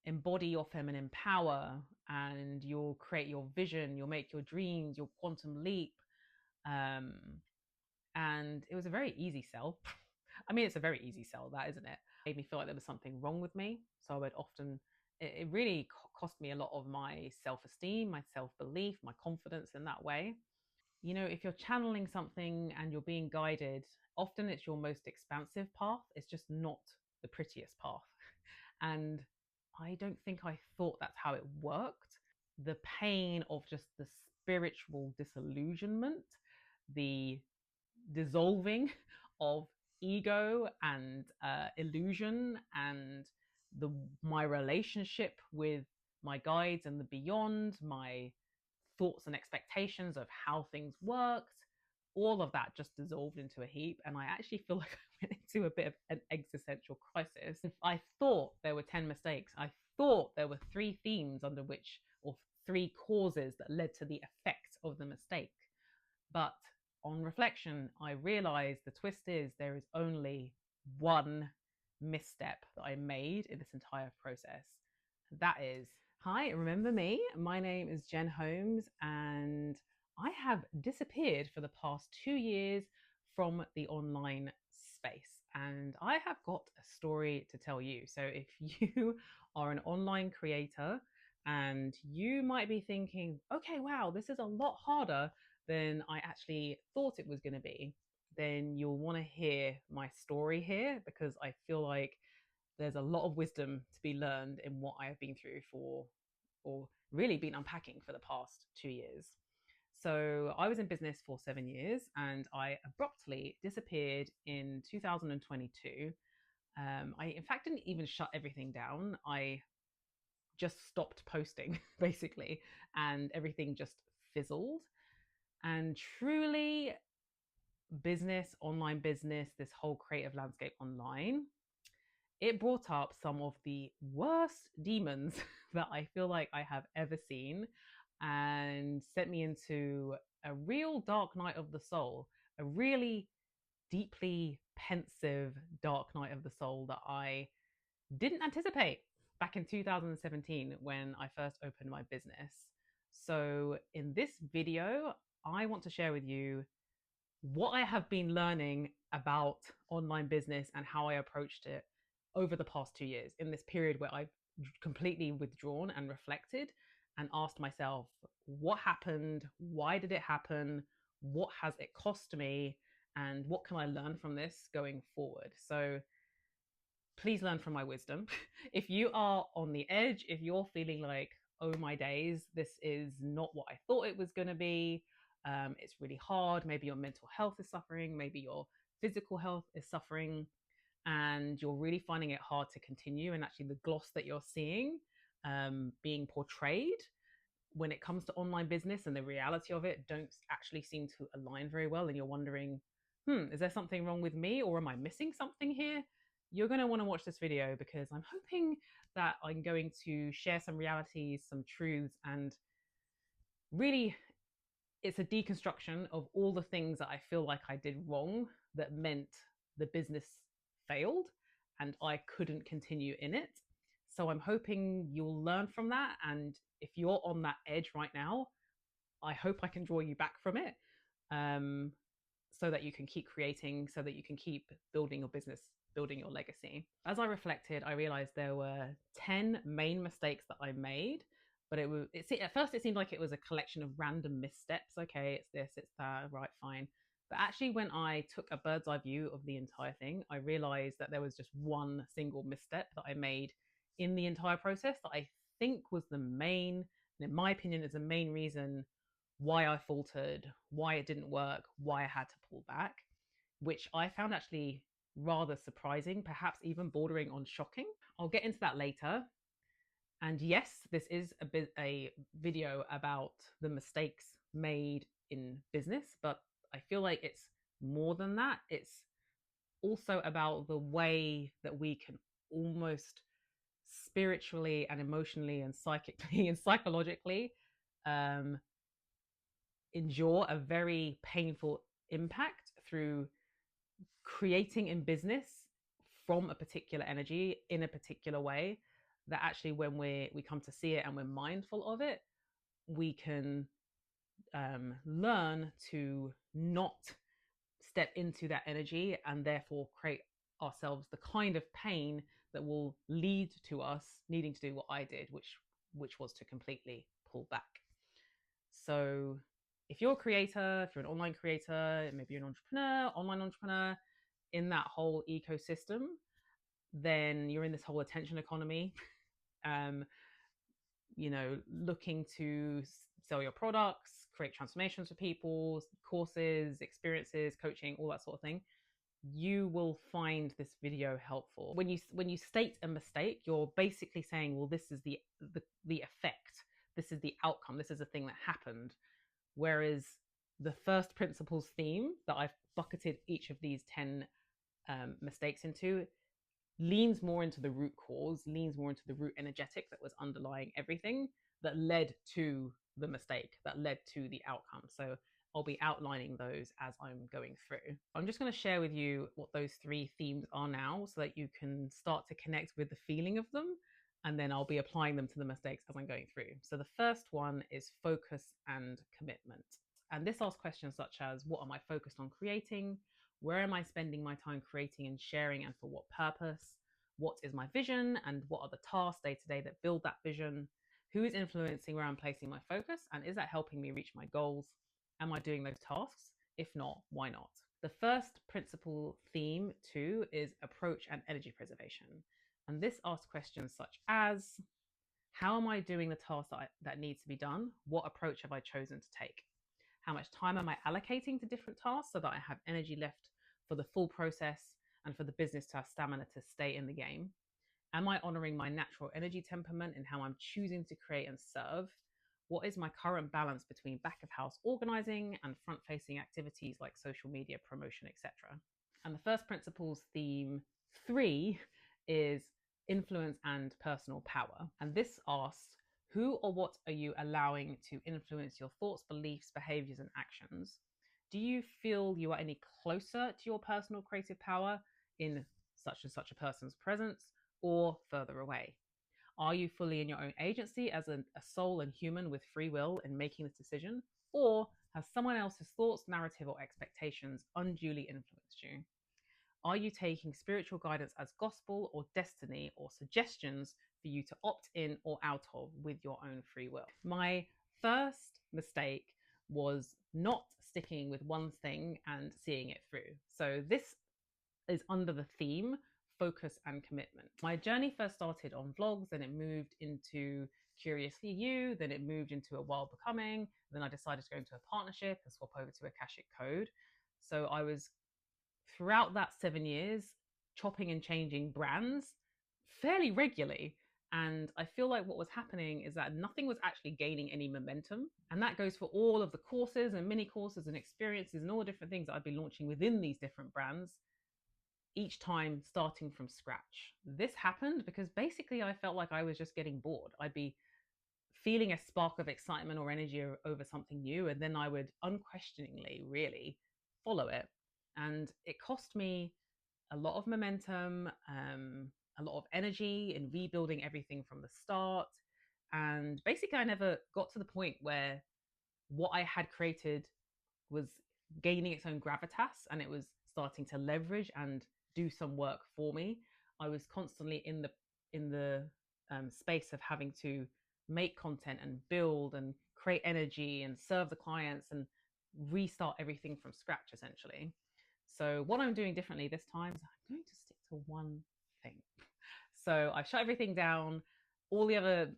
embody your feminine power, and you'll create your vision, you'll make your dreams, your quantum leap. Um, and it was a very easy sell. I mean, it's a very easy sell, that, isn't it? It made me feel like there was something wrong with me. So I would often, it really cost me a lot of my self esteem, my self belief, my confidence in that way. You know, if you're channeling something and you're being guided, often it's your most expansive path. It's just not the prettiest path. And I don't think I thought that's how it worked. The pain of just the spiritual disillusionment, the dissolving of ego and illusion, and my relationship with my guides and the beyond, my thoughts and expectations of how things worked, all of that just dissolved into a heap. And I actually feel like I went into a bit of an existential crisis. I thought there were 10 mistakes. I thought there were 3 themes under which, or 3 causes that led to the effect of the mistake. But on reflection, I realized the twist is there is only one misstep that I made in this entire process. That is, hi, remember me? My name is Jen Holmes, and I have disappeared for the past 2 years from the online space. And I have got a story to tell you. So if you are an online creator and you might be thinking, okay, wow, this is a lot harder than I actually thought it was going to be, then you'll want to hear my story here, because I feel like there's a lot of wisdom to be learned in what I have been through for, or really been unpacking for the past 2 years. So I was in business for 7 years and I abruptly disappeared in 2022. I, in fact, didn't even shut everything down. I just stopped posting basically, and everything just fizzled. And truly, business, online business, this whole creative landscape online, it brought up some of the worst demons that I feel like I have ever seen, and sent me into a real dark night of the soul, a really deeply pensive dark night of the soul that I didn't anticipate back in 2017 when I first opened my business. So in this video, I want to share with you what I have been learning about online business and how I approached it over the past 2 years, in this period where I've completely withdrawn and reflected and asked myself, what happened? Why did it happen? What has it cost me? And what can I learn from this going forward? So please learn from my wisdom. If you are on the edge, if you're feeling like, oh my days, this is not what I thought it was going to be, it's really hard, maybe your mental health is suffering, maybe your physical health is suffering, and you're really finding it hard to continue, and actually the gloss that you're seeing being portrayed when it comes to online business and the reality of it don't actually seem to align very well, and you're wondering, is there something wrong with me, or am I missing something here? You're going to want to watch this video, because I'm hoping that I'm going to share some realities, some truths, and really it's a deconstruction of all the things that I feel like I did wrong that meant the business failed and I couldn't continue in it. So I'm hoping you'll learn from that. And if you're on that edge right now, I hope I can draw you back from it, so that you can keep creating, so that you can keep building your business, building your legacy. As I reflected, I realized there were 10 main mistakes that I made, but at first it seemed like it was a collection of random missteps. Okay, it's this, it's that, right, fine. But actually, when I took a bird's eye view of the entire thing, I realized that there was just one single misstep that I made in the entire process that I think was the main, and in my opinion, is the main reason why I faltered, why it didn't work, why I had to pull back, which I found actually rather surprising, perhaps even bordering on shocking. I'll get into that later. And yes, this is a video about the mistakes made in business, but I feel like it's more than that. It's also about the way that we can almost spiritually and emotionally and psychically and psychologically endure a very painful impact through creating in business from a particular energy in a particular way, that actually when we come to see it and we're mindful of it, we can learn to not step into that energy and therefore create ourselves the kind of pain that will lead to us needing to do what I did, which was to completely pull back. So if you're a creator, if you're an online creator, maybe you're an entrepreneur, online entrepreneur, in that whole ecosystem, then you're in this whole attention economy, looking to sell your products, create transformations for people, courses, experiences, coaching, all that sort of thing. You will find this video helpful. When you state a mistake, you're basically saying, well, this is the effect, this is the outcome, this is the thing that happened. Whereas the first principles theme that I've bucketed each of these 10 mistakes into leans more into the root cause, leans more into the root energetic that was underlying everything that led to the mistake, that led to the outcome. So I'll be outlining those as I'm going through. I'm just going to share with you what those 3 themes are now so that you can start to connect with the feeling of them, and then I'll be applying them to the mistakes as I'm going through. So the first one is focus and commitment. And this asks questions such as, what am I focused on creating? Where am I spending my time creating and sharing, and for what purpose? What is my vision, and what are the tasks day to day that build that vision? Who is influencing where I'm placing my focus, and is that helping me reach my goals? Am I doing those tasks? If not, why not? The first principle theme 2 is approach and energy preservation. And this asks questions such as, how am I doing the task that needs to be done? What approach have I chosen to take? How much time am I allocating to different tasks so that I have energy left for the full process and for the business to have stamina to stay in the game? Am I honoring my natural energy temperament in how I'm choosing to create and serve? What is my current balance between back of house organizing and front facing activities like social media promotion, etc.? And the first principles theme 3 is influence and personal power. And this asks, who or what are you allowing to influence your thoughts, beliefs, behaviors, and actions? Do you feel you are any closer to your personal creative power in such and such a person's presence, or further away? Are you fully in your own agency as a soul and human with free will in making this decision? Or has someone else's thoughts, narrative, or expectations unduly influenced you? Are you taking spiritual guidance as gospel or destiny or suggestions for you to opt in or out of with your own free will? My first mistake was not sticking with one thing and seeing it through. So this is under the theme focus and commitment. My journey first started on vlogs, then it moved into Curiously You, then it moved into a Wild Becoming, then I decided to go into a partnership and swap over to Akashic Code. So I was, throughout that 7 years, chopping and changing brands fairly regularly. And I feel like what was happening is that nothing was actually gaining any momentum. And that goes for all of the courses and mini courses and experiences and all the different things that I'd be launching within these different brands, each time starting from scratch. This happened because basically I felt like I was just getting bored. I'd be feeling a spark of excitement or energy over something new, and then I would unquestioningly really follow it. And it cost me a lot of momentum, a lot of energy in rebuilding everything from the start. And basically I never got to the point where what I had created was gaining its own gravitas and it was starting to leverage and do some work for me. I was constantly in the space of having to make content and build and create energy and serve the clients and restart everything from scratch, essentially. So what I'm doing differently this time is I'm going to stick to one thing. So I've shut everything down. All the other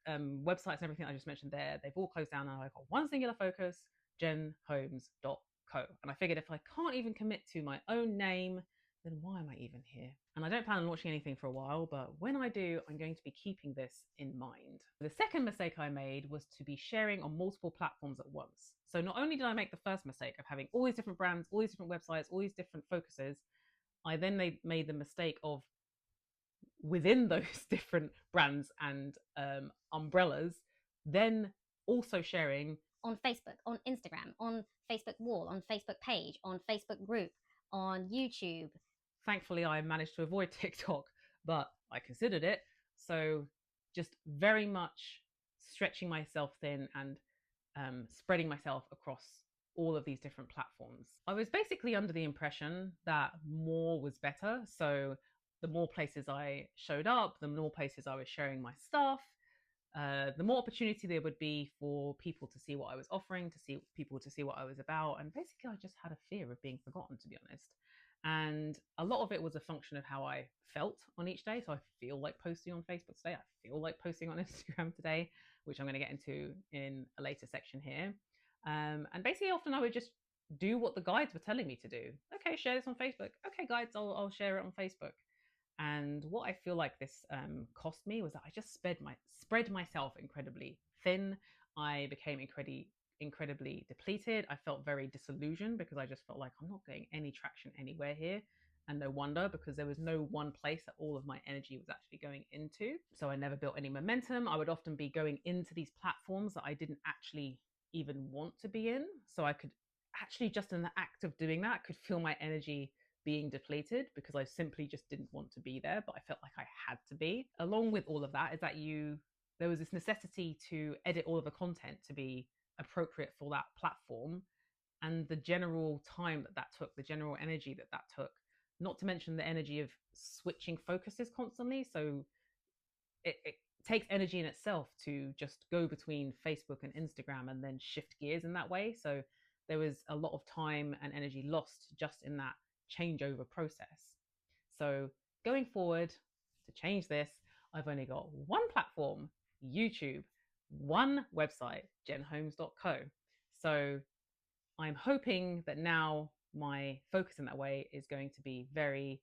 websites and everything I just mentioned there, they've all closed down, and I've got one singular focus, jenholmes.co. And I figured if I can't even commit to my own name, then why am I even here? And I don't plan on launching anything for a while, but when I do, I'm going to be keeping this in mind. The second mistake I made was to be sharing on multiple platforms at once. So not only did I make the first mistake of having all these different brands, all these different websites, all these different focuses, I then made the mistake of, within those different brands and umbrellas, then also sharing on Facebook, on Instagram, on Facebook wall, on Facebook page, on Facebook group, on YouTube. Thankfully, I managed to avoid TikTok, but I considered it. So just very much stretching myself thin and spreading myself across all of these different platforms. I was basically under the impression that more was better. So the more places I showed up, the more places I was sharing my stuff, the more opportunity there would be for people to see what I was offering, to see people to see what I was about. And basically, I just had a fear of being forgotten, to be honest. And a lot of it was a function of how I felt on each day. So I feel like posting on Facebook today. I feel like posting on Instagram today, which I'm going to get into in a later section here. And basically, often I would just do what the guides were telling me to do. Okay, share this on Facebook. Okay, guides, I'll share it on Facebook. And what I feel like this cost me was that I just spread myself incredibly thin. I became incredibly depleted. I felt very disillusioned because I just felt like I'm not getting any traction anywhere here. And no wonder, because there was no one place that all of my energy was actually going into. So I never built any momentum. I would often be going into these platforms that I didn't actually even want to be in. So I could actually, just in the act of doing that, could feel my energy being depleted because I simply just didn't want to be there, but I felt like I had to be. Along with all of that is that there was this necessity to edit all of the content to be appropriate for that platform, and the general time that took, the general energy that took, not to mention the energy of switching focuses constantly. So it takes energy in itself to just go between Facebook and Instagram and then shift gears in that way. So there was a lot of time and energy lost just in that changeover process. So going forward, to change this, I've only got one platform, YouTube, one website, jenholmes.co. So I'm hoping that now my focus in that way is going to be very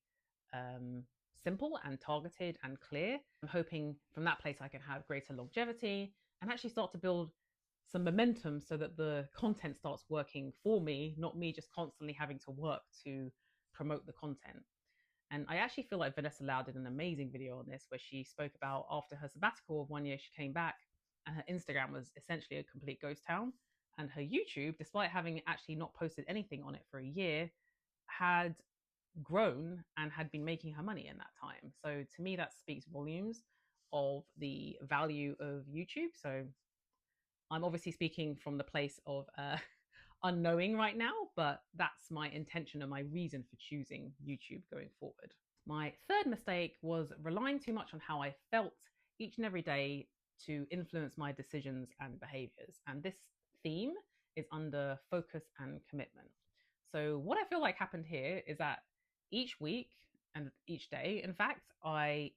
simple and targeted and clear. I'm hoping from that place I can have greater longevity and actually start to build some momentum so that the content starts working for me, not me just constantly having to work to promote the content. And I actually feel like Vanessa Lau did an amazing video on this where she spoke about after her sabbatical of 1 year, she came back and her Instagram was essentially a complete ghost town. And her YouTube, despite having actually not posted anything on it for a year, had grown and had been making her money in that time. So to me, that speaks volumes of the value of YouTube. So I'm obviously speaking from the place of unknowing right now, but that's my intention and my reason for choosing YouTube going forward. My third mistake was relying too much on how I felt each and every day to influence my decisions and behaviors. And this theme is under focus and commitment. So what I feel like happened here is that each week and each day, in fact, I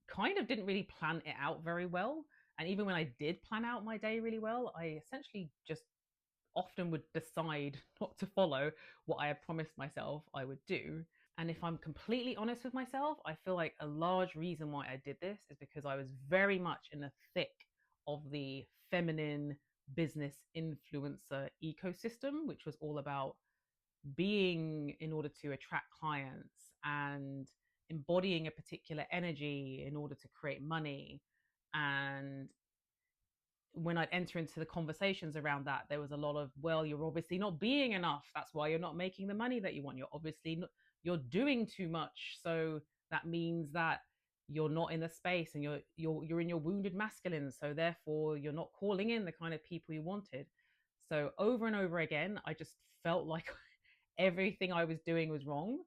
kind of didn't really plan it out very well. And even when I did plan out my day really well, I essentially just often would decide not to follow what I had promised myself I would do. And if I'm completely honest with myself, I feel like a large reason why I did this is because I was very much in the thick of the feminine business influencer ecosystem, which was all about being in order to attract clients and embodying a particular energy in order to create money. And when I'd enter into the conversations around that, there was a lot of, well, you're obviously not being enough. That's why you're not making the money that you want. You're obviously not, you're doing too much. So that means that you're not in the space and you're in your wounded masculine. So therefore you're not calling in the kind of people you wanted. So over and over again, I just felt like everything I was doing was wrong.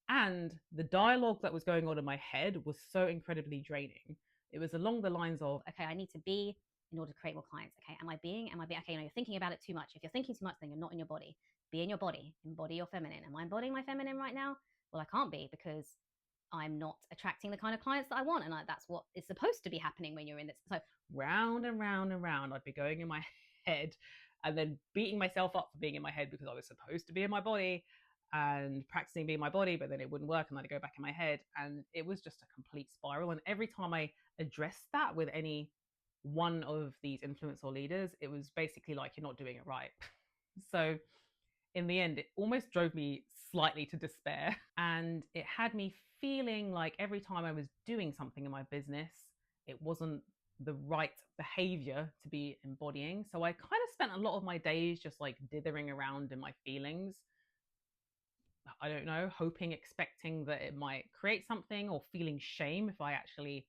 And the dialogue that was going on in my head was so incredibly draining. It was along the lines of, okay, I need to be in order to create more clients. Okay, am I being? Okay, you're thinking about it too much. If you're thinking too much, then you're not in your body. Be in your body. Embody your feminine. Am I embodying my feminine right now? Well, I can't be because I'm not attracting the kind of clients that I want. And that's what is supposed to be happening when you're in this. So round and round and round, I'd be going in my head and then beating myself up for being in my head because I was supposed to be in my body and practicing being my body, but then it wouldn't work and I'd go back in my head. And it was just a complete spiral. And every time I addressed that with any one of these influencer leaders, it was basically like, you're not doing it right. So in the end, it almost drove me slightly to despair. And it had me feeling like every time I was doing something in my business, it wasn't the right behavior to be embodying. So I kind of spent a lot of my days just like dithering around in my feelings. I don't know, hoping, expecting that it might create something, or feeling shame if I actually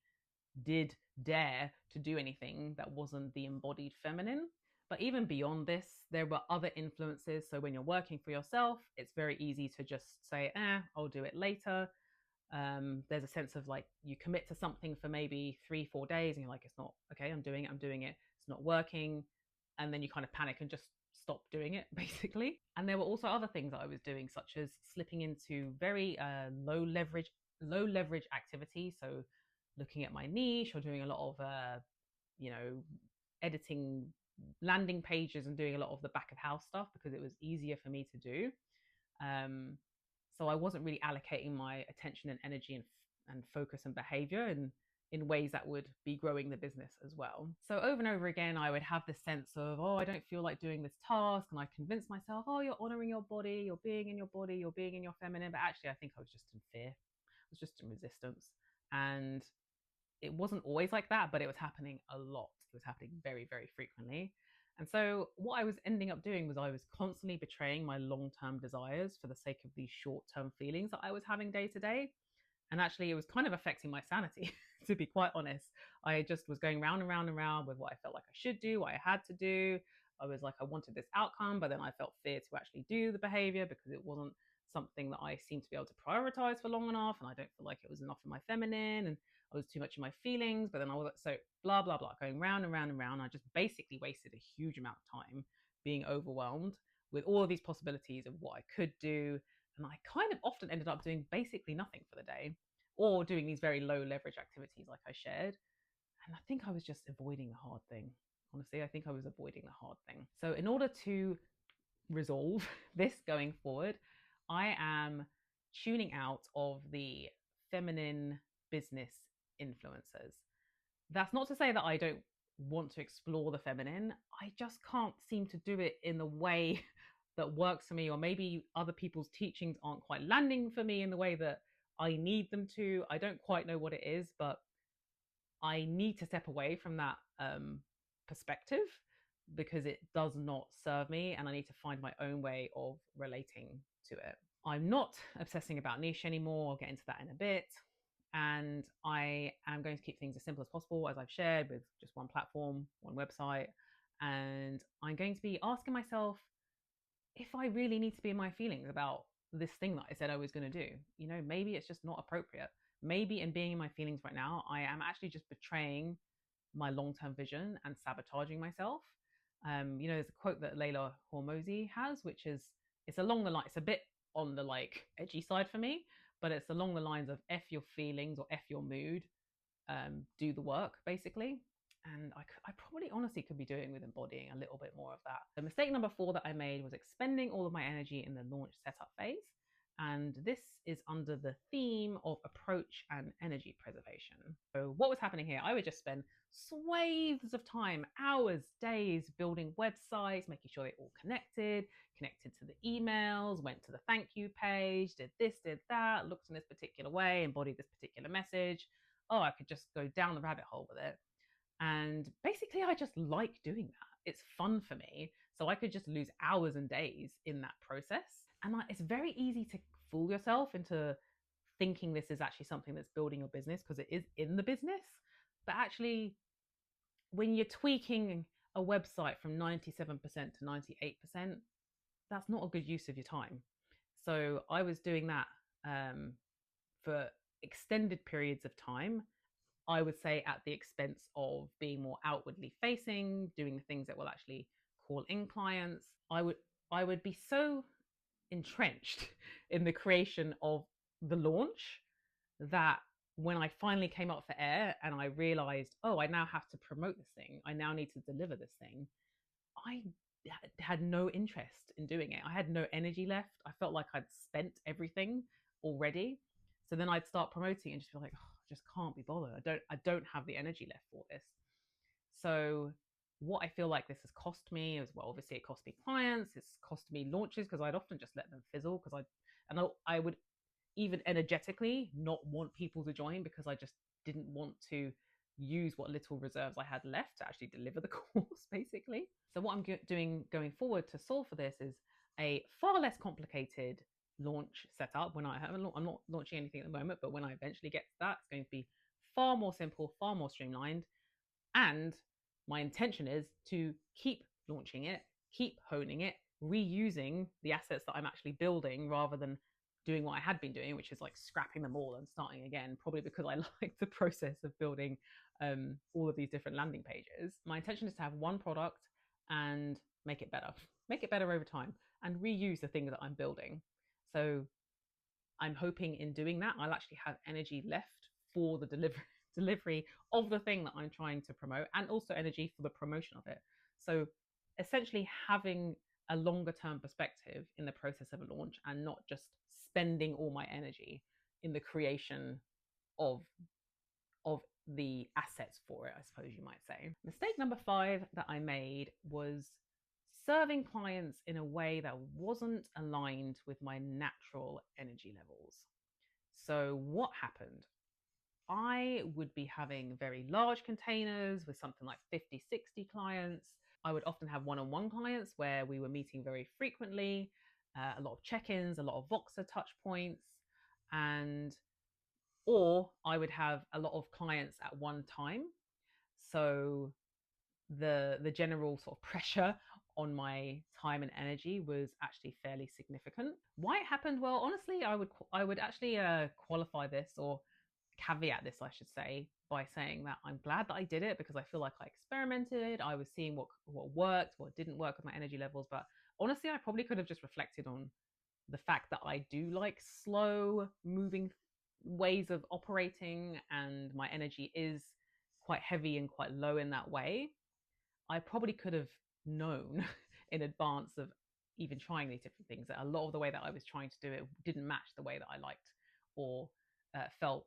did dare to do anything that wasn't the embodied feminine. But even beyond this, there were other influences. So when you're working for yourself, it's very easy to just say, I'll do it later. There's a sense of like you commit to something for maybe 3-4 days and you're like, it's not okay, I'm doing it, it's not working. And then you kind of panic and just stop doing it basically. And there were also other things that I was doing, such as slipping into very low leverage activities. So looking at my niche or doing a lot of editing landing pages and doing a lot of the back of house stuff because it was easier for me to do. So I wasn't really allocating my attention and energy and focus and behavior in ways that would be growing the business as well. So over and over again, I would have this sense of, I don't feel like doing this task. And I convinced myself, you're honoring your body, you're being in your body, you're being in your feminine. But actually, I think I was just in fear. I was just in resistance. And it wasn't always like that, but it was happening a lot. It was happening very, very frequently. And so what I was ending up doing was I was constantly betraying my long-term desires for the sake of these short-term feelings that I was having day to day. And actually, it was kind of affecting my sanity, to be quite honest. I just was going round and round and round with what I felt like I should do, what I had to do. I was like, I wanted this outcome, but then I felt fear to actually do the behavior because it wasn't something that I seemed to be able to prioritize for long enough. And I don't feel like it was enough in my feminine. And I was too much in my feelings. But then I was so blah, blah, blah, going round and round and round. I just basically wasted a huge amount of time being overwhelmed with all of these possibilities of what I could do. And I kind of often ended up doing basically nothing for the day or doing these very low leverage activities like I shared. And I think I was just avoiding the hard thing. Honestly, I think I was avoiding the hard thing. So in order to resolve this going forward, I am tuning out of the feminine business influencers. That's not to say that I don't want to explore the feminine. I just can't seem to do it in the way that works for me, or maybe other people's teachings aren't quite landing for me in the way that I need them to. I don't quite know what it is, but I need to step away from that perspective because it does not serve me, and I need to find my own way of relating to it. I'm not obsessing about niche anymore. I'll get into that in a bit. And I am going to keep things as simple as possible, as I've shared, with just one platform, one website. And I'm going to be asking myself if I really need to be in my feelings about this thing that I said I was going to do. Maybe it's just not appropriate. Maybe in being in my feelings right now, I am actually just betraying my long-term vision and sabotaging myself. There's a quote that Layla Hormozi has, which is, it's along the line, it's a bit on the like edgy side for me, but it's along the lines of F your feelings or F your mood, do the work, basically. And I probably honestly could be doing with embodying a little bit more of that. The mistake number 4 that I made was expending all of my energy in the launch setup phase. And this is under the theme of approach and energy preservation. So what was happening here? I would just spend swathes of time, hours, days, building websites, making sure they're all connected to the emails, went to the thank you page, did this, did that, looked in this particular way, embodied this particular message. I could just go down the rabbit hole with it. And basically, I just like doing that. It's fun for me. So I could just lose hours and days in that process. And it's very easy to fool yourself into thinking this is actually something that's building your business, because it is in the business. But actually, when you're tweaking a website from 97% to 98%, that's not a good use of your time. So I was doing that for extended periods of time, I would say at the expense of being more outwardly facing, doing the things that will actually call in clients. I would be so entrenched in the creation of the launch that when I finally came up for air and I realized, I now have to promote this thing, I now need to deliver this thing, I had no interest in doing it. I had no energy left. I felt like I'd spent everything already. So then I'd start promoting and just be like, I just can't be bothered. I don't have the energy left for this. So what I feel like this has cost me as well, obviously it cost me clients, it's cost me launches, because I'd often just let them fizzle, because I would even energetically not want people to join, because I just didn't want to use what little reserves I had left to actually deliver the course, basically. So what I'm doing going forward to solve for this is a far less complicated launch setup. I'm not launching anything at the moment, but when I eventually get to that, it's going to be far more simple, far more streamlined. And my intention is to keep launching it, keep honing it, reusing the assets that I'm actually building rather than doing what I had been doing, which is like scrapping them all and starting again, probably because I like the process of building all of these different landing pages. My intention is to have one product and make it better over time, and reuse the things that I'm building. So I'm hoping in doing that, I'll actually have energy left for the delivery of the thing that I'm trying to promote, and also energy for the promotion of it. So essentially having a longer term perspective in the process of a launch, and not just spending all my energy in the creation of the assets for it, I suppose you might say. Mistake number 5 that I made was serving clients in a way that wasn't aligned with my natural energy levels. So what happened? I would be having very large containers with something like 50, 60 clients. I would often have one-on-one clients where we were meeting very frequently, a lot of check-ins, a lot of Voxer touch points, and or I would have a lot of clients at one time. So the general sort of pressure on my time and energy was actually fairly significant. Why it happened? Well, honestly, I would actually qualify this, or caveat this, I should say, by saying that I'm glad that I did it, because I feel like I experimented. I was seeing what worked, what didn't work with my energy levels. But honestly, I probably could have just reflected on the fact that I do like slow moving ways of operating, and my energy is quite heavy and quite low in that way. I probably could have known in advance of even trying these different things that a lot of the way that I was trying to do it didn't match the way that I liked, or felt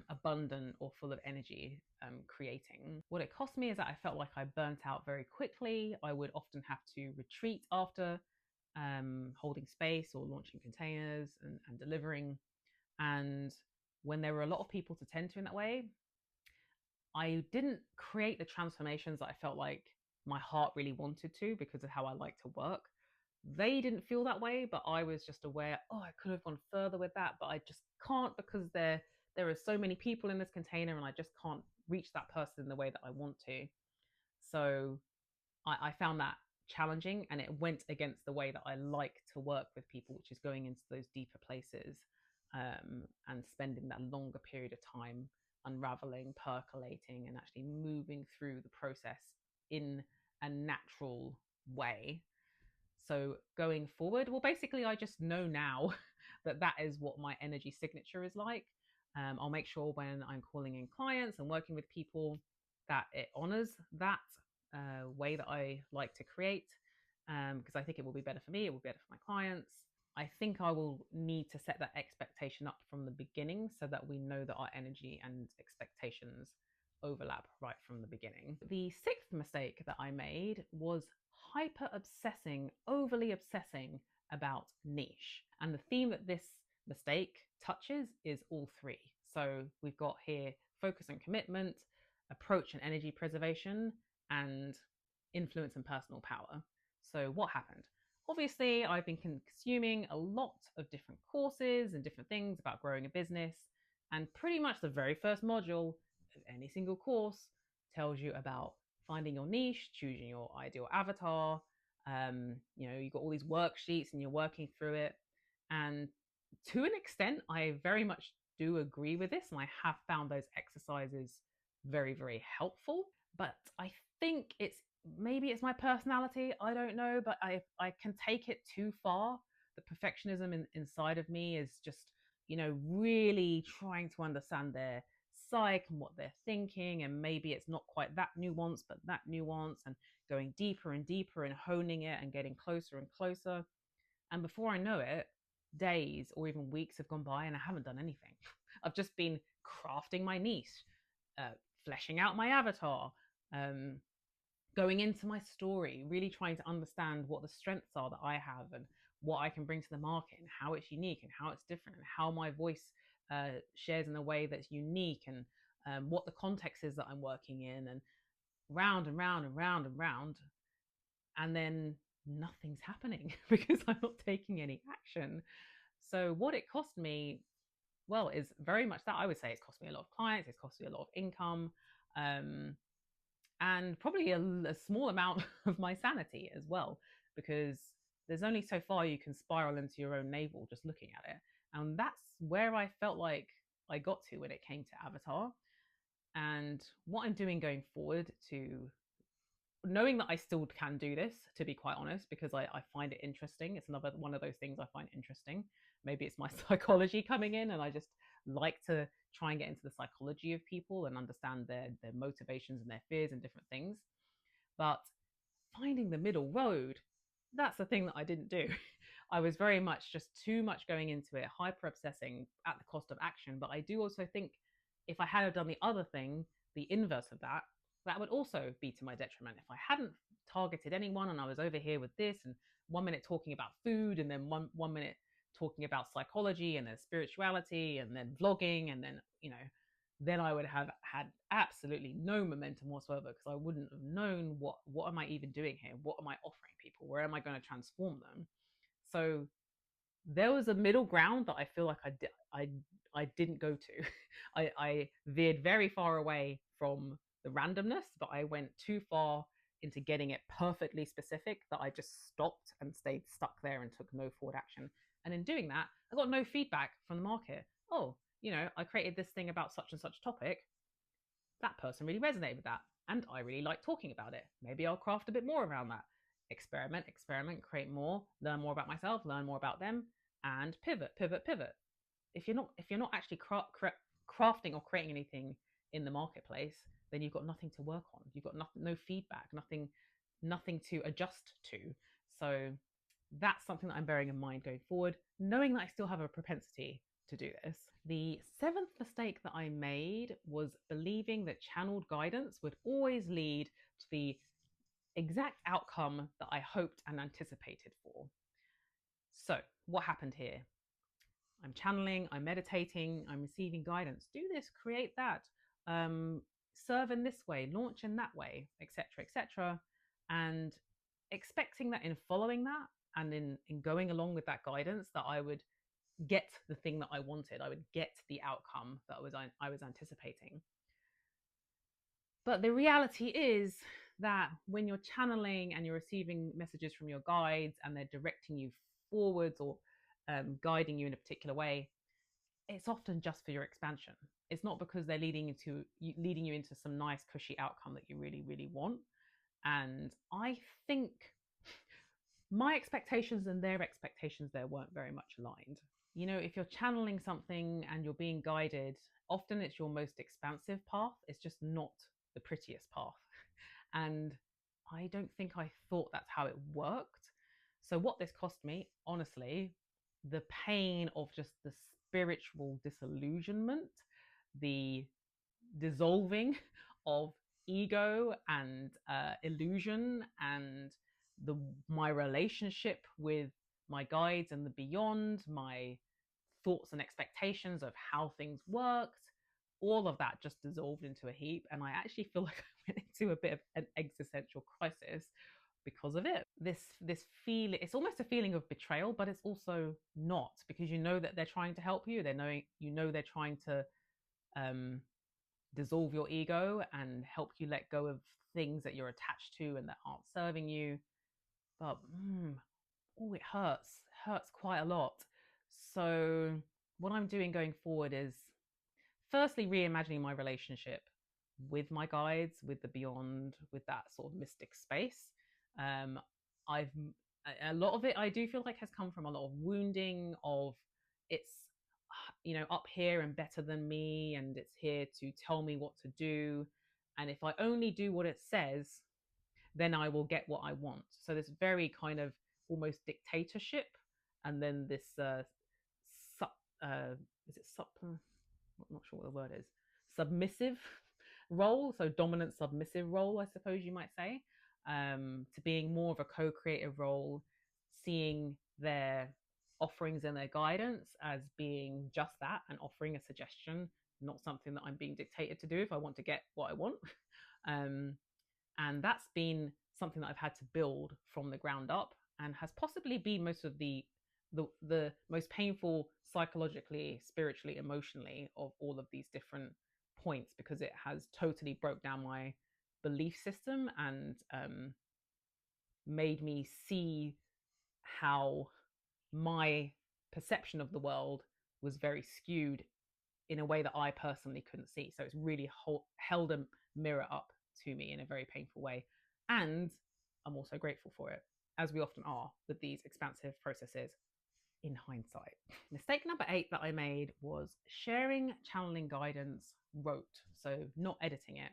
abundant or full of energy creating. What it cost me is that I felt like I burnt out very quickly. I would often have to retreat after holding space or launching containers and delivering. And when there were a lot of people to tend to in that way, I didn't create the transformations that I felt like my heart really wanted to, because of how I like to work. They didn't feel that way, but I was just aware, oh, I could have gone further with that, but I just can't, because there are so many people in this container and I just can't reach that person in the way that I want to. So I found that challenging, and it went against the way that I like to work with people, which is going into those deeper places, and spending that longer period of time unraveling, percolating, and actually moving through the process in a natural way. So going forward, well, basically, I just know now that that is what my energy signature is like. I'll make sure when I'm calling in clients and working with people that it honors that way that I like to create, because I think it will be better for me, it will be better for my clients. I think I will need to set that expectation up from the beginning, so that we know that our energy and expectations overlap right from the beginning. The 6th mistake that I made was hyper obsessing, overly obsessing about niche. And the theme that this mistake touches is all 3. So we've got here focus and commitment, approach and energy preservation, and influence and personal power. So what happened? Obviously, I've been consuming a lot of different courses and different things about growing a business. And pretty much the very first module of any single course tells you about finding your niche, choosing your ideal avatar. You've got all these worksheets and you're working through it. And to an extent, I very much do agree with this. And I have found those exercises very, very helpful. But I think maybe it's my personality, I don't know, but I can take it too far. The perfectionism inside of me is just, really trying to understand their psyche and what they're thinking, and maybe it's not quite that nuance, but that nuance, and going deeper and deeper and honing it and getting closer and closer. And before I know it, days or even weeks have gone by and I haven't done anything. I've just been crafting my niche, fleshing out my avatar, going into my story, really trying to understand what the strengths are that I have, and what I can bring to the market, and how it's unique and how it's different, and how my voice shares in a way that's unique, and what the context is that I'm working in, and round and round and round and round. And then nothing's happening because I'm not taking any action. So what it cost me well, is very much that. I would say it's cost me a lot of clients, it's cost me a lot of income, um, and probably a small amount of my sanity as well, because there's only so far you can spiral into your own navel just looking at it. And that's where I felt like I got to when it came to Avatar. And what I'm doing going forward, to knowing that I still can do this, to be quite honest, because I find it interesting. It's another one of those things I find interesting. Maybe it's my psychology coming in, and I just like to try and get into the psychology of people and understand their motivations and their fears and different things. But finding the middle road, that's the thing that I didn't do. I was very much just too much going into it, hyper obsessing at the cost of action. But I do also think if I had done the other thing, the inverse of that, that would also be to my detriment. If I hadn't targeted anyone and I was over here with this and 1 minute talking about food and then one minute talking about psychology and then spirituality and then vlogging and then, then I would have had absolutely no momentum whatsoever, because I wouldn't have known what am I even doing here? What am I offering people? Where am I going to transform them? So there was a middle ground that I feel like I didn't go to. I veered very far away from the randomness, but I went too far into getting it perfectly specific that I just stopped and stayed stuck there and took no forward action. And in doing that, I got no feedback from the market. Oh, I created this thing about such and such topic. That person really resonated with that. And I really like talking about it. Maybe I'll craft a bit more around that. Experiment, create more, learn more about myself, learn more about them, and pivot. If you're not actually crafting or creating anything in the marketplace, then you've got nothing to work on. You've got no feedback, nothing to adjust to. So that's something that I'm bearing in mind going forward, knowing that I still have a propensity to do this. The seventh mistake that I made was believing that channeled guidance would always lead to the exact outcome that I hoped and anticipated for. So, what happened here? I'm channeling, I'm meditating, I'm receiving guidance. Do this, create that, serve in this way, launch in that way, etc., etc. And expecting that in following that and in going along with that guidance, that I would get the thing that I wanted. I would get the outcome that I was anticipating. But the reality is that when you're channeling and you're receiving messages from your guides and they're directing you forwards or guiding you in a particular way, it's often just for your expansion. It's not because they're leading you into some nice cushy outcome that you really, really want. And I think my expectations and their expectations there weren't very much aligned. If you're channeling something and you're being guided, often it's your most expansive path. It's just not the prettiest path. And I don't think I thought that's how it worked. So what this cost me, honestly, the pain of just the spiritual disillusionment, the dissolving of ego and illusion, and my relationship with my guides and the beyond, my thoughts and expectations of how things worked, all of that just dissolved into a heap. And I actually feel like I went into a bit of an existential crisis because of it. This feeling, it's almost a feeling of betrayal, but it's also not, because you know that they're trying to help you. They're trying to dissolve your ego and help you let go of things that you're attached to and that aren't serving you. But it hurts quite a lot. So what I'm doing going forward is firstly reimagining my relationship with my guides, with the beyond, with that sort of mystic space. I've A lot of it I do feel like has come from a lot of wounding of it's up here and better than me, and it's here to tell me what to do, and if I only do what it says, then I will get what I want. So this very kind of almost dictatorship, and then this is it sub? I'm not sure what the word is. Submissive role, so dominant submissive role, I suppose you might say, to being more of a co-creative role, seeing their offerings and their guidance as being just that, and offering a suggestion, not something that I'm being dictated to do if I want to get what I want. And that's been something that I've had to build from the ground up, and has possibly been most of the the most painful psychologically, spiritually, emotionally of all of these different points, because it has totally broke down my belief system and made me see how my perception of the world was very skewed in a way that I personally couldn't see. So it's really held a mirror up to me in a very painful way. And I'm also grateful for it, as we often are with these expansive processes in hindsight. Mistake number 8 that I made was sharing channeling guidance rote, so not editing it.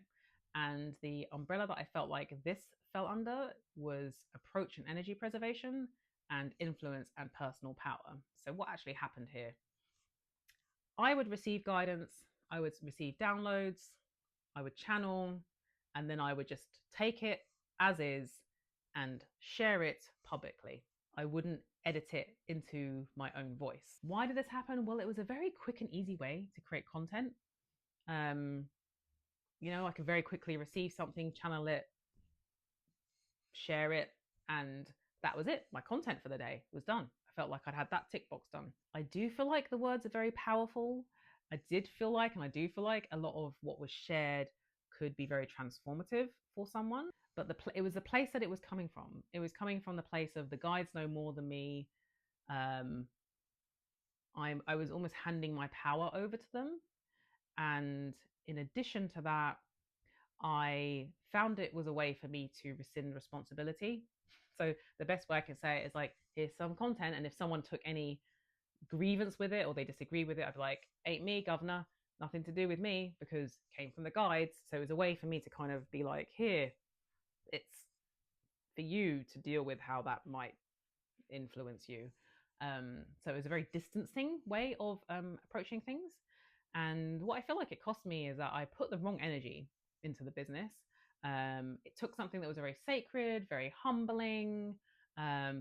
And the umbrella that I felt like this fell under was approach and energy preservation and influence and personal power. So, what actually happened here? I would receive guidance, I would receive downloads, I would channel, and then I would just take it as is and share it publicly. I wouldn't edit it into my own voice. Why did this happen? Well, it was a very quick and easy way to create content. Um, I could very quickly receive something, channel it, share it, and that was it. My content for the day was done. I felt like I'd had that tick box done. I do feel like the words are very powerful. I did feel like, and I do feel like a lot of what was shared could be very transformative for someone. But it was the place that it was coming from. It was coming from the place of the guides know more than me. Um, I was almost handing my power over to them. And in addition to that, I found it was a way for me to rescind responsibility. So the best way I can say it is like, here's some content, and if someone took any grievance with it or they disagree with it, I'd be like, ain't me, governor, nothing to do with me, because it came from the guides. So it was a way for me to kind of be like, here, it's for you to deal with how that might influence you. So it was a very distancing way of approaching things. And what I feel like it cost me is that I put the wrong energy into the business. It took something that was very sacred, very humbling,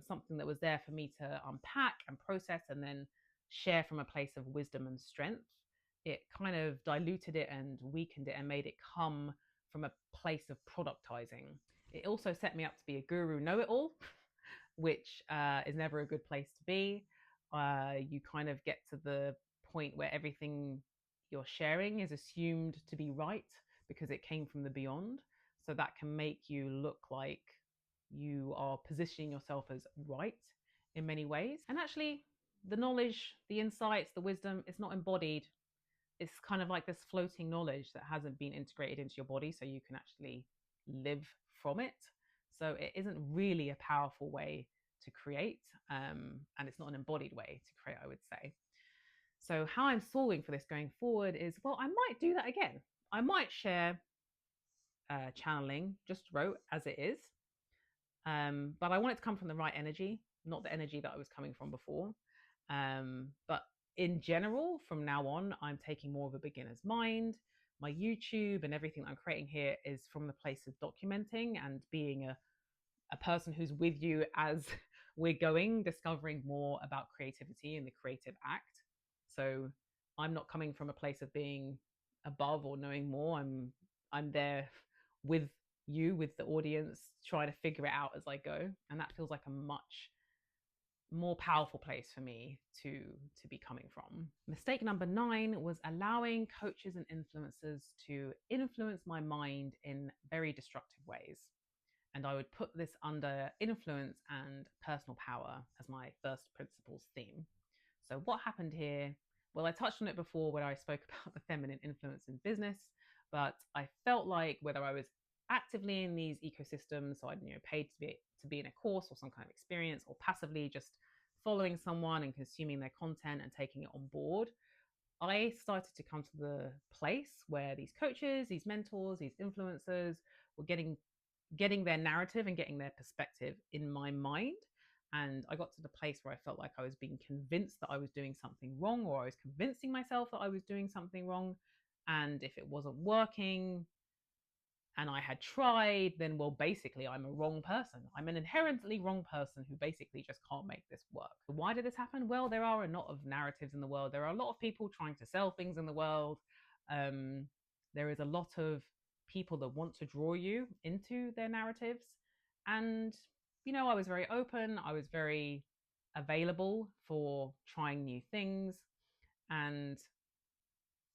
something that was there for me to unpack and process and then share from a place of wisdom and strength. It kind of diluted it and weakened it and made it come from a place of productizing. It also set me up to be a guru know-it-all, which is never a good place to be. You kind of get to the point where everything you're sharing is assumed to be right because it came from the beyond. So that can make you look like you are positioning yourself as right in many ways. And actually, the knowledge, the insights, the wisdom, it's not embodied. It's kind of like this floating knowledge that hasn't been integrated into your body so you can actually live from it. So it isn't really a powerful way to create, and it's not an embodied way to create, I would say. So how I'm solving for this going forward is, well, I might do that again. I might share channeling just rote as it is, but I want it to come from the right energy, not the energy that I was coming from before. But in general, from now on, I'm taking more of a beginner's mind. My YouTube and everything I'm creating here is from the place of documenting and being a person who's with you as we're going, discovering more about creativity and the creative act. So I'm not coming from a place of being above or knowing more. I'm there with you, with the audience, trying to figure it out as I go. And that feels like a much more powerful place for me to be coming from. Mistake number 9 was allowing coaches and influencers to influence my mind in very destructive ways. And I would put this under influence and personal power as my first principles theme. So what happened here? Well, I touched on it before when I spoke about the feminine influence in business, but I felt like whether I was actively in these ecosystems, so I'd paid to be in a course or some kind of experience, or passively just following someone and consuming their content and taking it on board, I started to come to the place where these coaches, these mentors, these influencers were getting their narrative and getting their perspective in my mind. And I got to the place where I felt like I was being convinced that I was doing something wrong, or I was convincing myself that I was doing something wrong. And if it wasn't working and I had tried, then, well, basically I'm a wrong person. I'm an inherently wrong person who basically just can't make this work. Why did this happen? Well, there are a lot of narratives in the world. There are a lot of people trying to sell things in the world. There is a lot of people that want to draw you into their narratives. And, I was very open. I was very available for trying new things. And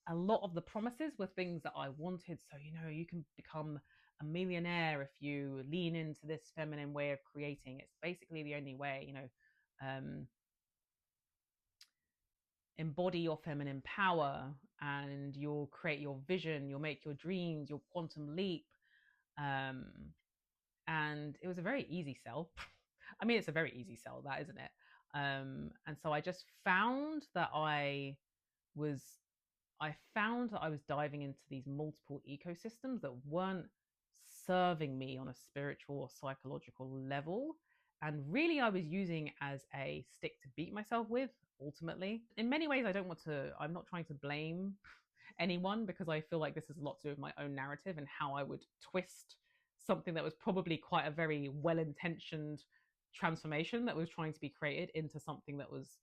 a lot of the promises were things that I wanted. So, you can become a millionaire if you lean into this feminine way of creating. It's basically the only way, embody your feminine power and you'll create your vision, you'll make your dreams, your quantum leap. And it was a very easy sell. I mean, it's a very easy sell, that, isn't it? And so I just found that was I found that I was diving into these multiple ecosystems that weren't serving me on a spiritual or psychological level. And really, I was using as a stick to beat myself with, ultimately. In many ways, I'm not trying to blame anyone, because I feel like this has a lot to do with my own narrative and how I would twist something that was probably quite a very well intentioned transformation that was trying to be created into something that was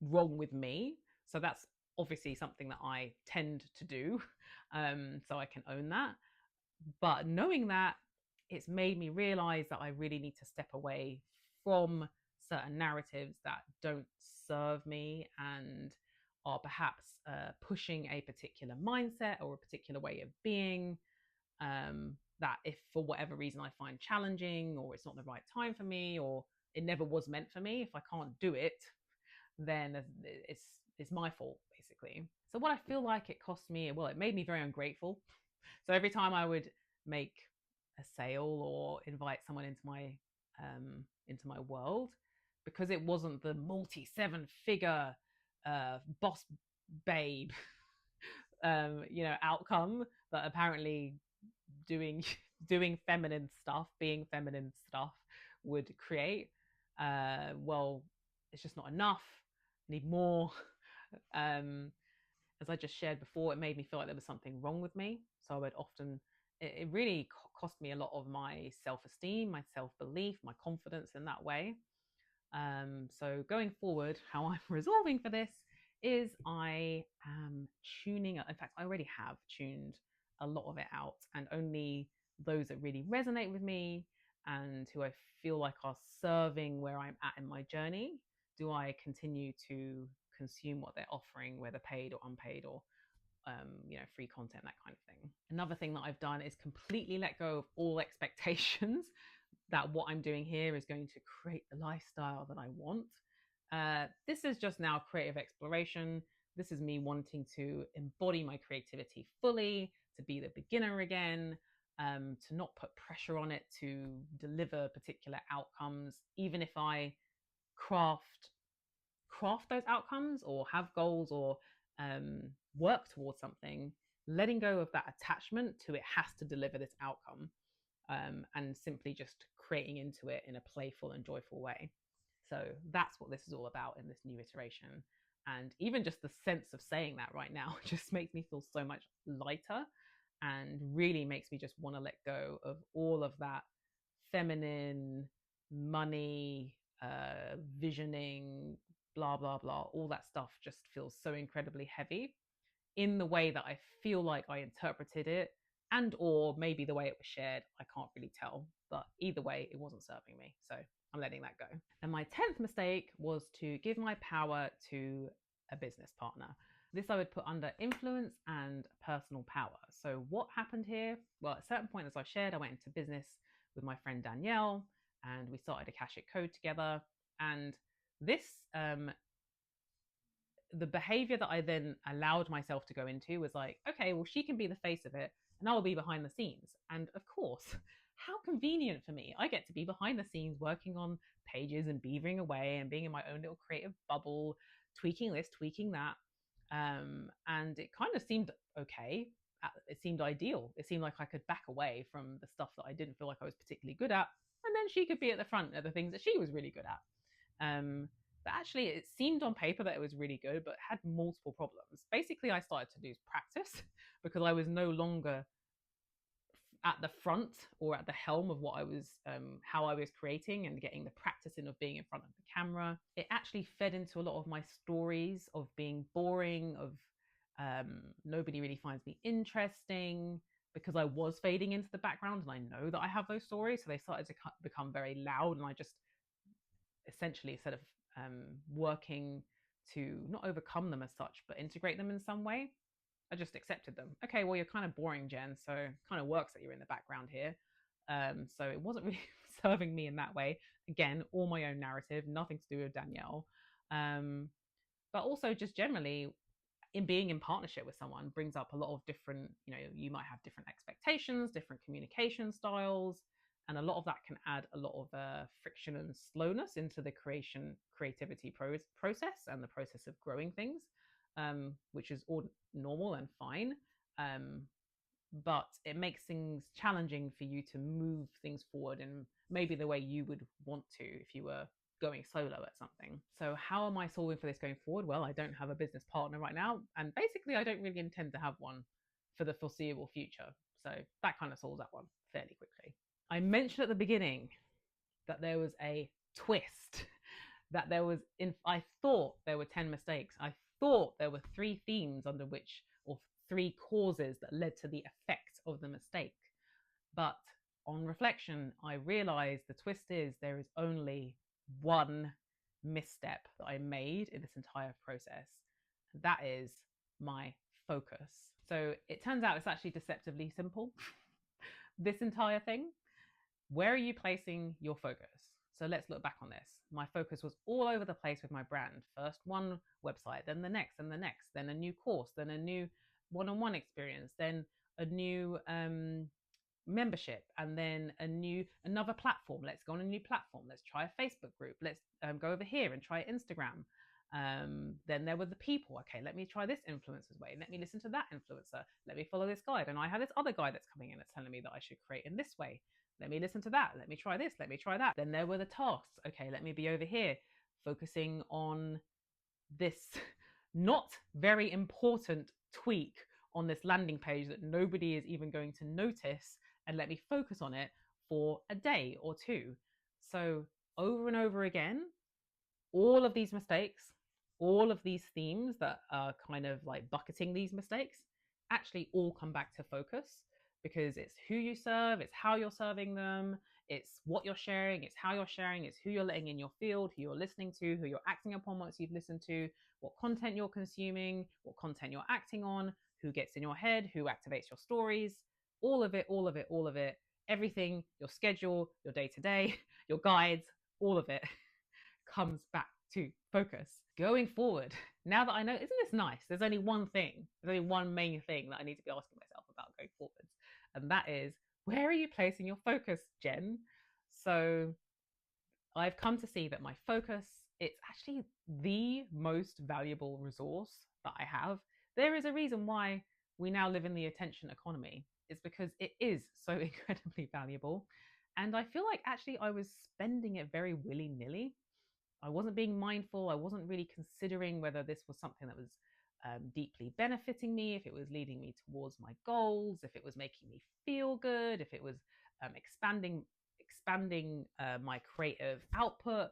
wrong with me. So that's obviously something that I tend to do. So I can own that. But knowing that, it's made me realize that I really need to step away from certain narratives that don't serve me and are perhaps pushing a particular mindset or a particular way of being, that if for whatever reason I find challenging, or it's not the right time for me, or it never was meant for me, if I can't do it, then it's my fault, basically. So what I feel like it cost me, well, it made me very ungrateful. So every time I would make a sale or invite someone into my world, because it wasn't the multi 7-figure boss babe outcome that apparently doing feminine stuff, being feminine stuff would create. Well, it's just not enough. I need more. As I just shared before, it made me feel like there was something wrong with me. So I would often, it really cost me a lot of my self-esteem, my self-belief, my confidence in that way. So going forward, how I'm resolving for this is I am tuning, in fact, I already have tuned a lot of it out, and only those that really resonate with me and who I feel like are serving where I'm at in my journey do I continue to consume what they're offering, whether paid or unpaid, or free content, that kind of thing. Another thing that I've done is completely let go of all expectations that what I'm doing here is going to create the lifestyle that I want. This is just now creative exploration. This is me wanting to embody my creativity fully, to be the beginner again, to not put pressure on it to deliver particular outcomes, even if I craft those outcomes or have goals or work towards something, letting go of that attachment to it has to deliver this outcome, and simply just creating into it in a playful and joyful way. So that's what this is all about in this new iteration. And even just the sense of saying that right now just makes me feel so much lighter, and really makes me just want to let go of all of that feminine money, visioning, blah, blah, blah. All that stuff just feels so incredibly heavy in the way that I feel like I interpreted it, and or maybe the way it was shared. I can't really tell, but either way, it wasn't serving me. So I'm letting that go. And my 10th mistake was to give my power to a business partner. This I would put under influence and personal power. So what happened here? Well, at a certain point, as I've shared, I went into business with my friend Danielle, and we started Akashic Code together. And this, the behavior that I then allowed myself to go into was like, okay, well, she can be the face of it and I'll be behind the scenes. And of course, how convenient for me. I get to be behind the scenes working on pages and beavering away and being in my own little creative bubble, tweaking this, tweaking that. And it kind of seemed okay. It seemed ideal. It seemed like I could back away from the stuff that I didn't feel like I was particularly good at. And then she could be at the front of the things that she was really good at. But actually, it seemed on paper that it was really good, but had multiple problems. Basically, I started to lose practice because I was no longer at the front or at the helm of what I was, how I was creating and getting the practice in of being in front of the camera. It actually fed into a lot of my stories of being boring, of nobody really finds me interesting, because I was fading into the background and I know that I have those stories. So they started to become very loud, and I just essentially, instead of working to not overcome them as such, but integrate them in some way. I just accepted them. Okay, well, you're kind of boring, Jen, so it kind of works that you're in the background here. So it wasn't really serving me in that way. Again, all my own narrative, nothing to do with Danielle. But also just generally, in being in partnership with someone brings up a lot of different, you might have different expectations, different communication styles, and a lot of that can add a lot of friction and slowness into the creativity process and the process of growing things, which is all normal and fine. But it makes things challenging for you to move things forward in maybe the way you would want to if you were going solo at something. So how am I solving for this going forward? Well, I don't have a business partner right now, and basically I don't really intend to have one for the foreseeable future. So that kind of solves that one fairly quickly. I mentioned at the beginning that there was a twist, that I thought there were 10 mistakes. I thought there were 3 themes under which, or 3 causes that led to the effect of the mistake. But on reflection, I realized the twist is there is only one misstep that I made in this entire process. That is my focus. So it turns out it's actually deceptively simple. This entire thing, where are you placing your focus? So let's look back on this. My focus was all over the place with my brand. First one website, then the next, and the next, then a new course, then a new one-on-one experience, then a new membership, and then another platform. Let's go on a new platform. Let's try a Facebook group. Let's go over here and try Instagram. Then there were the people. Okay, let me try this influencer's way. Let me listen to that influencer. Let me follow this guide. And I have this other guy that's coming in that's telling me that I should create in this way. Let me listen to that. Let me try this. Let me try that. Then there were the tasks. Okay, let me be over here focusing on this not very important tweak on this landing page that nobody is even going to notice, and let me focus on it for a day or 2. So over and over again, all of these mistakes, all of these themes that are kind of like bucketing these mistakes actually all come back to focus, because it's who you serve, it's how you're serving them, it's what you're sharing, it's how you're sharing, it's who you're letting in your field, who you're listening to, who you're acting upon once you've listened to, what content you're consuming, what content you're acting on, who gets in your head, who activates your stories, all of it, all of it, all of it, everything, your schedule, your day-to-day, your guides, all of it comes back to focus. Going forward, now that I know, isn't this nice? There's only one thing, there's only one main thing that I need to be asking myself about going forwards. And that is, where are you placing your focus, Jen? So I've come to see that my focus, it's actually the most valuable resource that I have. There is a reason why we now live in the attention economy. It's because it is so incredibly valuable. And I feel like actually I was spending it very willy-nilly. I wasn't being mindful. I wasn't really considering whether this was something that was deeply benefiting me, if it was leading me towards my goals, if it was making me feel good, if it was expanding my creative output,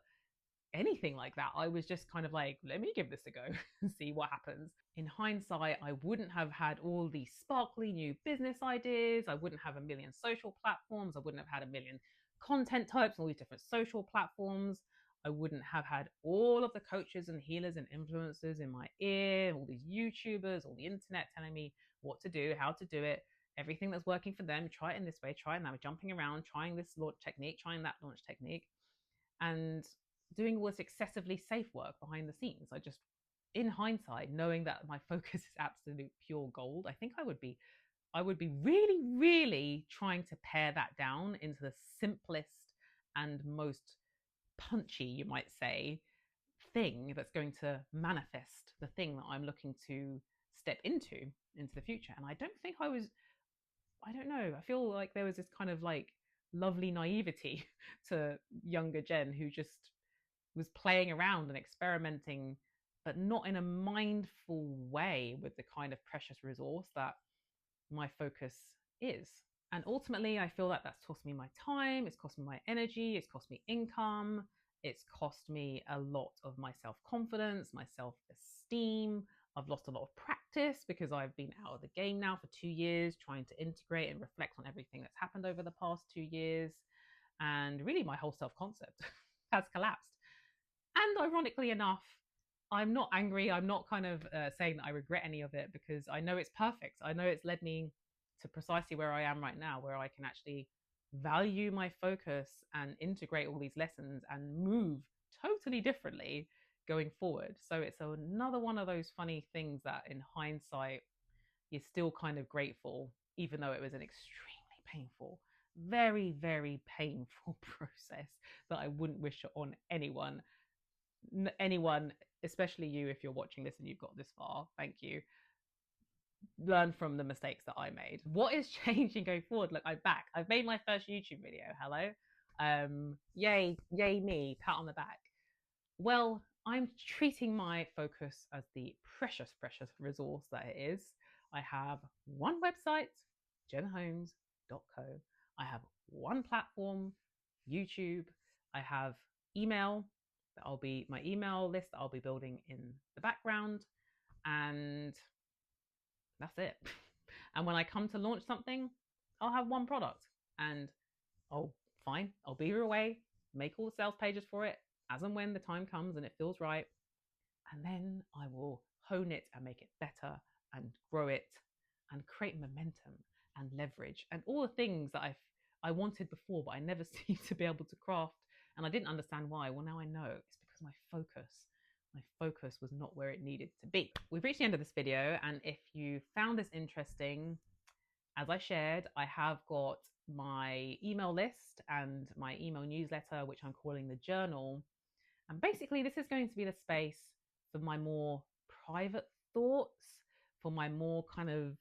anything like that. I was just kind of like, let me give this a go and see what happens. In hindsight, I wouldn't have had all these sparkly new business ideas. I wouldn't have a million social platforms. I wouldn't have had a million content types, all these different social platforms. I wouldn't have had all of the coaches and healers and influencers in my ear, all these YouTubers, all the internet telling me what to do, how to do it, everything that's working for them. Try it in this way, try it now, jumping around, trying this launch technique, trying that launch technique, and doing all this excessively safe work behind the scenes. I just, in hindsight, knowing that my focus is absolute pure gold, I think I would be really, really trying to pare that down into the simplest and most punchy, you might say, thing that's going to manifest the thing that I'm looking to step into the future. And I don't think I don't know, I feel like there was this kind of like lovely naivety to younger Jen who just was playing around and experimenting, but not in a mindful way with the kind of precious resource that my focus is. And ultimately, I feel like that's cost me my time, it's cost me my energy, it's cost me income, it's cost me a lot of my self-confidence, my self-esteem. I've lost a lot of practice because I've been out of the game now for 2 years, trying to integrate and reflect on everything that's happened over the past 2 years. And really, my whole self-concept has collapsed. And ironically enough, I'm not angry. I'm not kind of saying that I regret any of it, because I know it's perfect. I know it's led me to precisely where I am right now, where I can actually value my focus and integrate all these lessons and move totally differently going forward. So it's another one of those funny things that in hindsight, you're still kind of grateful, even though it was an extremely painful, very, very painful process that I wouldn't wish on anyone. Anyone, especially you, if you're watching this and you've got this far, thank you. Learn from the mistakes that I made. What is changing going forward? Look, I'm back. I've made my first YouTube video. Hello. Yay me, pat on the back. Well, I'm treating my focus as the precious, precious resource that it is. I have one website, jenholmes.co. I have one platform, YouTube. I have email that I'll be my email list that I'll be building in the background, and that's it. And when I come to launch something, I'll have one product, and oh, fine, I'll be your way, make all the sales pages for it as and when the time comes and it feels right. And then I will hone it and make it better and grow it and create momentum and leverage and all the things that I wanted before, but I never seemed to be able to craft. And I didn't understand why. Well, now I know. It's because my focus was not where it needed to be. We've reached the end of this video, and if you found this interesting, as I shared, I have got my email list and my email newsletter, which I'm calling the journal. And basically, this is going to be the space for my more private thoughts, for my more kind of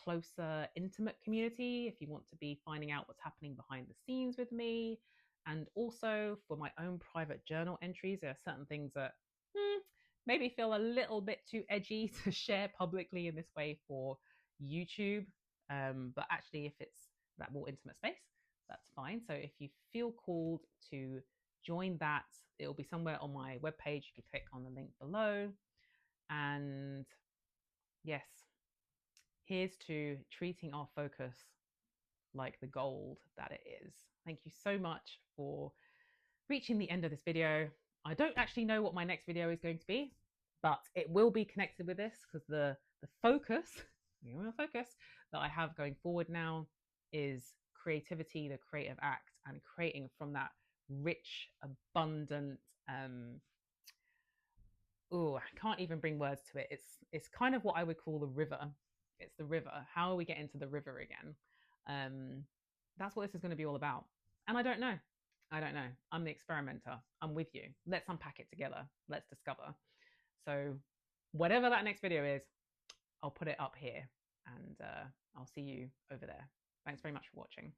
closer, intimate community, if you want to be finding out what's happening behind the scenes with me, and also for my own private journal entries. There are certain things that maybe feel a little bit too edgy to share publicly in this way for YouTube. But actually, if it's that more intimate space, that's fine. So if you feel called to join that, it'll be somewhere on my webpage. You can click on the link below. And yes, here's to treating our focus like the gold that it is. Thank you so much for reaching the end of this video. I don't actually know what my next video is going to be, but it will be connected with this, because the focus, the real focus that I have going forward now is creativity, the creative act, and creating from that rich, abundant, I can't even bring words to it. It's kind of what I would call the river. It's the river. How we get into the river again? That's what this is going to be all about. And I don't know. I'm the experimenter. I'm with you. Let's unpack it together. Let's discover. So whatever that next video is, I'll put it up here, and I'll see you over there. Thanks very much for watching.